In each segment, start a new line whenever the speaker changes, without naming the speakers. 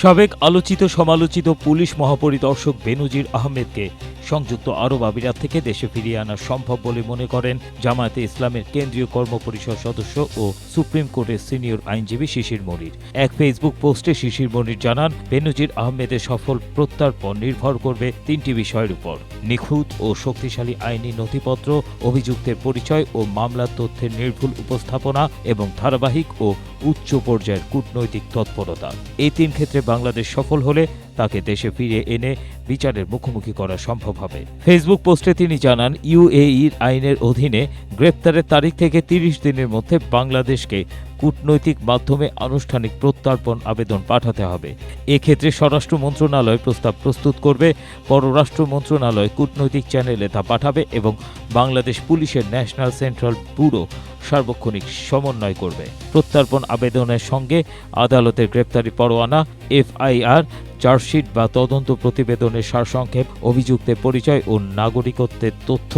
সাবেক আলোচিত সমালোচিত পুলিশ মহাপরিদর্শক বেনজির আহমেদকে সংযুক্ত আরব আমিরাত থেকে দেশে ফিরিয়ে আনা সম্ভব বলে মনে করেন জামায়াতে ইসলামের কেন্দ্রীয় কর্মপরিষদ সদস্য ও সুপ্রিম কোর্টের সিনিয়র আইনজীবী শিশির মনির। এক ফেসবুক পোস্টে শিশির মনির জানান, বেনজির আহমেদের সফল প্রত্যর্পণ নির্ভর করবে তিনটি বিষয়ের উপর: নিখুঁত ও শক্তিশালী আইনি নথিপত্র, অভিযুক্তের পরিচয় ও মামলার তথ্যের নির্ভুল উপস্থাপনা এবং ধারাবাহিক ও উচ্চ পর্যায়ের কূটনৈতিক তৎপরতা। এই তিন ক্ষেত্রে বাংলাদেশ সফল হলে তাকে দেশে ফিরিয়ে এনে বিচারের মুখোমুখি করা সম্ভব হবে। ফেসবুক পোস্টে তিনি জানান, ইউএইর আইনের অধীনে গ্রেপ্তারের তারিখ থেকে ৩০ দিনের মধ্যে বাংলাদেশকে কূটনৈতিক মাধ্যমে আনুষ্ঠানিক প্রত্যর্পণ আবেদন পাঠাতে হবে। এক্ষেত্রে স্বরাষ্ট্র মন্ত্রণালয় প্রস্তাব প্রস্তুত করবে, পররাষ্ট্র মন্ত্রণালয় কূটনৈতিক চ্যানেলে তা পাঠাবে এবং বাংলাদেশ পুলিশের ন্যাশনাল সেন্ট্রাল ব্যুরো সার্বক্ষণিক সমন্বয় করবে। প্রত্যর্পণ আবেদনের সঙ্গে আদালতের গ্রেপ্তারি পরোয়ানা, এফআইআর, চার্জশিট বা তদন্ত প্রতিবেদনের সারসংক্ষেপ, অভিযুক্তের পরিচয় ও নাগরিকত্বের তথ্য,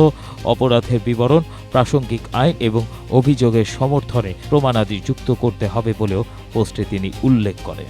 অপরাধের বিবরণ, প্রাসঙ্গিক আইন এবং অভিযোগের সমর্থনে প্রমাণাদি যুক্ত করতে হবে বলেও পোস্টে তিনি উল্লেখ করেন।